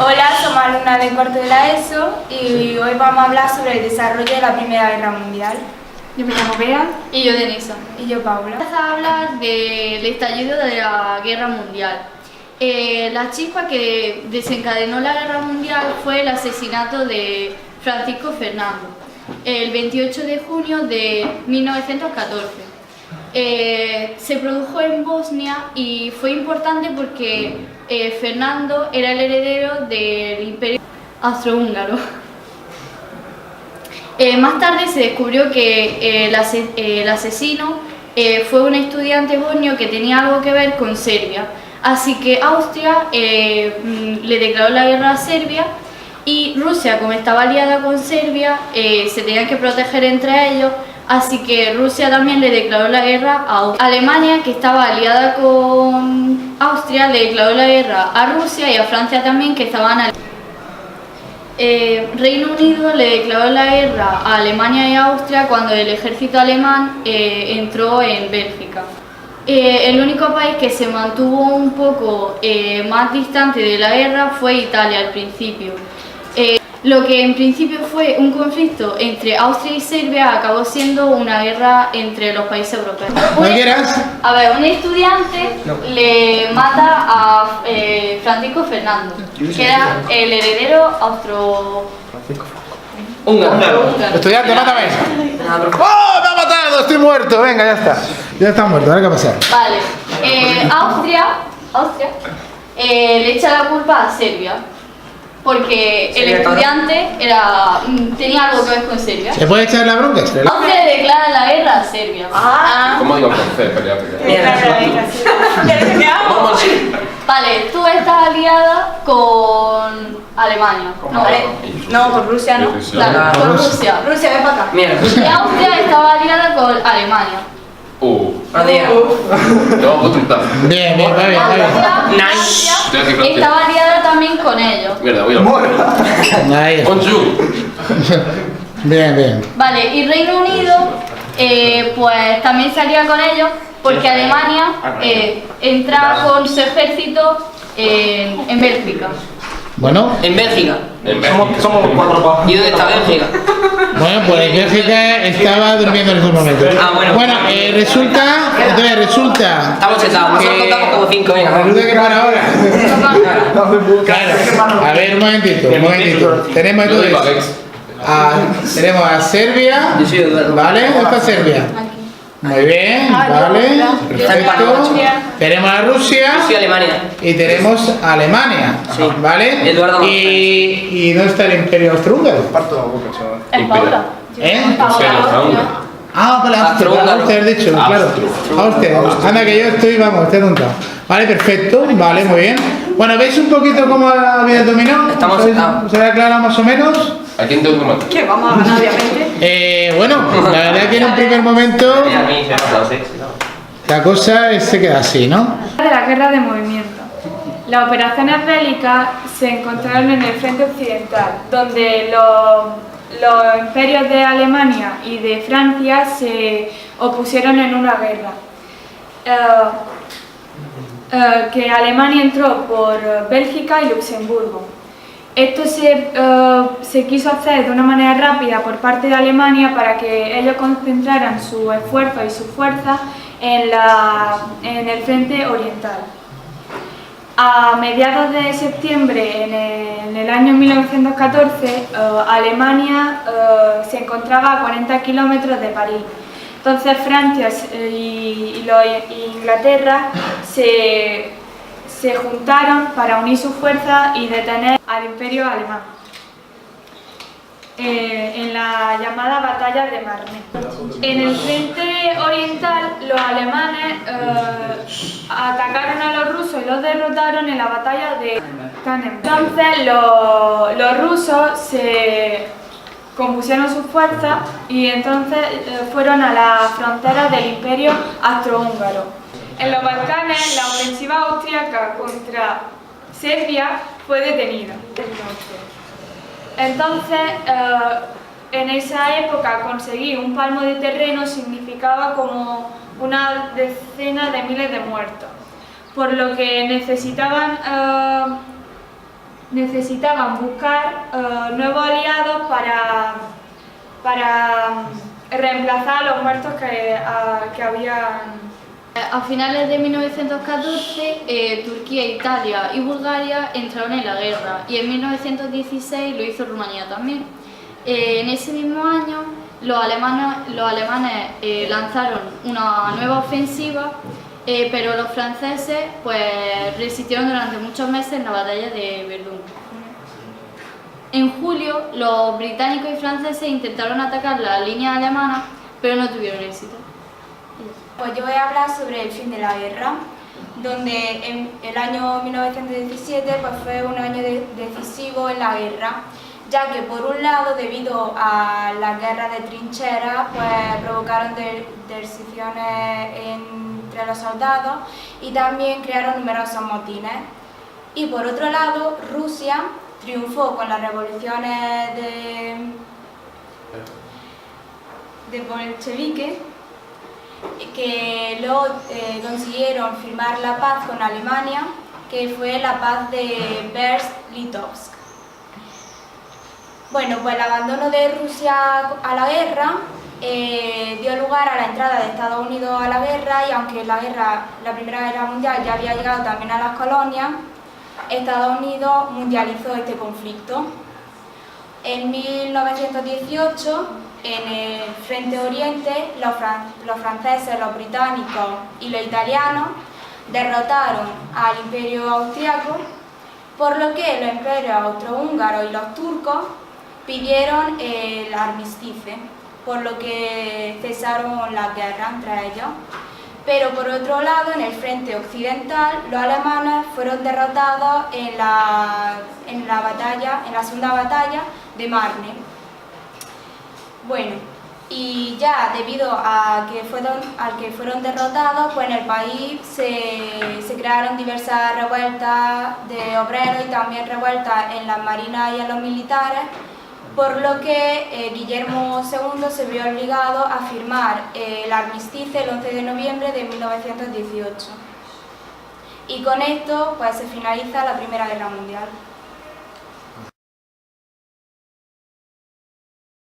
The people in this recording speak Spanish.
Hola, somos alumnas de cuarto de la ESO y hoy vamos a hablar sobre el desarrollo de la Primera Guerra Mundial. Yo me llamo Bea. Y yo Denisa. Y yo Paula. Vamos a hablar del estallido de la Guerra Mundial. La chispa que desencadenó la Guerra Mundial fue el asesinato de Francisco Fernando, el 28 de junio de 1914. Se produjo en Bosnia y fue importante porque Fernando era el heredero del Imperio Austrohúngaro. Más tarde se descubrió que el asesino fue un estudiante bosnio que tenía algo que ver con Serbia, así que Austria le declaró la guerra a Serbia y Rusia, como estaba aliada con Serbia, se tenían que proteger entre ellos. Así que Rusia también le declaró la guerra a Austria. Alemania, que estaba aliada con Austria, le declaró la guerra a Rusia y a Francia también, que estaban aliadas. Reino Unido le declaró la guerra a Alemania y a Austria cuando el ejército alemán entró en Bélgica. El único país que se mantuvo un poco más distante de la guerra fue Italia al principio. Lo que en principio fue un conflicto entre Austria y Serbia acabó siendo una guerra entre los países europeos. A ver, un estudiante le mata a Francisco Fernando, que era el heredero húngaro. Estudiante, mátame. ¡Oh, me ha matado! Estoy muerto. Venga, ya está. Ya está muerto, ahora qué pasa. Vale. Austria le echa la culpa a Serbia. Porque el estudiante tenía algo que ver con Serbia. ¿Se puede echar la bronca? Austria le declara la guerra a Serbia. ¿Cómo digo con C? Pelea. Vale, tú estás aliada con Alemania. No, con Rusia no. Claro, con Rusia. Rusia, ven para acá. Y Austria estaba aliada con Alemania. Bien, bien, va bien. Austria estaba aliada también con ellos. Mierda, voy a Ahí. Bonjour. Bien, bien. Vale, y Reino Unido pues también se alía con ellos porque Alemania entra con su ejército en Bélgica. Bueno. En Bélgica. Somos cuatro. ¿Y dónde está Bélgica? Bueno, pues Bélgica estaba durmiendo en esos momentos. Bueno, resulta. Estamos sentados, nosotros contamos como 5, venga. Resulta que para ahora. Claro. A ver, un momentito. Tenemos entonces. Tenemos a Serbia. Yo soy Eduardo. ¿Vale? ¿Dónde está Serbia? Muy bien, vale. Perfecto. Tenemos a Rusia. Yo soy Alemania. Y tenemos a Alemania. Sí. ¿Vale? Eduardo. ¿Y dónde está el Imperio Austrohúngaro? Parto la boca, chaval. Es Paula. Austria, has dicho, claro. Austria. Anda que yo estoy tonta. Vale, perfecto. Vale, muy bien. Bueno, ¿veis un poquito cómo ha habido el dominó? Estamos sentados. ¿Se ha aclarado más o menos? ¿A quién tengo que matar? Que vamos a ganar, obviamente. Bueno, la verdad que en un primer momento la cosa se queda así, ¿no? De la guerra de movimiento. Las operaciones bélicas se encontraron en el frente occidental, donde los imperios de Alemania y de Francia se opusieron en una guerra. Que Alemania entró por Bélgica y Luxemburgo. Esto se quiso hacer de una manera rápida por parte de Alemania para que ellos concentraran su esfuerzo y su fuerza en el frente oriental. A mediados de septiembre, en el año 1914, Alemania se encontraba a 40 kilómetros de París. Entonces Francia y Inglaterra se juntaron para unir sus fuerzas y detener al Imperio alemán en la llamada Batalla de Marne. En el frente oriental, los alemanes atacaron a los rusos y los derrotaron en la Batalla de Cannes. Entonces los rusos se compusieron sus fuerzas y entonces fueron a la frontera del Imperio Austrohúngaro. En los Balcanes, la ofensiva austríaca contra Serbia fue detenida. Entonces, en esa época conseguir un palmo de terreno significaba como una decena de miles de muertos, por lo que necesitaban necesitaban buscar nuevos aliados para reemplazar a los muertos que habían. A finales de 1914, Turquía, Italia y Bulgaria entraron en la guerra y en 1916 lo hizo Rumanía también. En ese mismo año los alemanes lanzaron una nueva ofensiva, pero los franceses pues, resistieron durante muchos meses en la batalla de Verdún. En julio los británicos y franceses intentaron atacar las líneas alemanas, pero no tuvieron éxito. Pues yo voy a hablar sobre el fin de la guerra, donde en el año 1917 pues fue un año decisivo en la guerra, ya que por un lado, debido a las guerras de trincheras, pues provocaron deserciones entre los soldados y también crearon numerosos motines. Y por otro lado, Rusia triunfó con las revoluciones de bolcheviques, que luego consiguieron firmar la paz con Alemania, que fue la paz de Brest-Litovsk. Bueno, pues el abandono de Rusia a la guerra dio lugar a la entrada de Estados Unidos a la guerra, y aunque la Primera Guerra Mundial ya había llegado también a las colonias, Estados Unidos mundializó este conflicto. En 1918, en el Frente Oriente, los franceses, los británicos y los italianos derrotaron al Imperio Austriaco, por lo que los imperios austrohúngaros y los turcos pidieron el armisticio, por lo que cesaron las guerras entre ellos. Pero por otro lado, en el frente occidental, los alemanes fueron derrotados en la segunda batalla de Marne. Bueno, y ya debido a que fueron derrotados, pues en el país se crearon diversas revueltas de obreros y también revueltas en las marinas y en los militares, por lo que Guillermo II se vio obligado a firmar el armisticio el 11 de noviembre de 1918. Y con esto pues, se finaliza la Primera Guerra Mundial.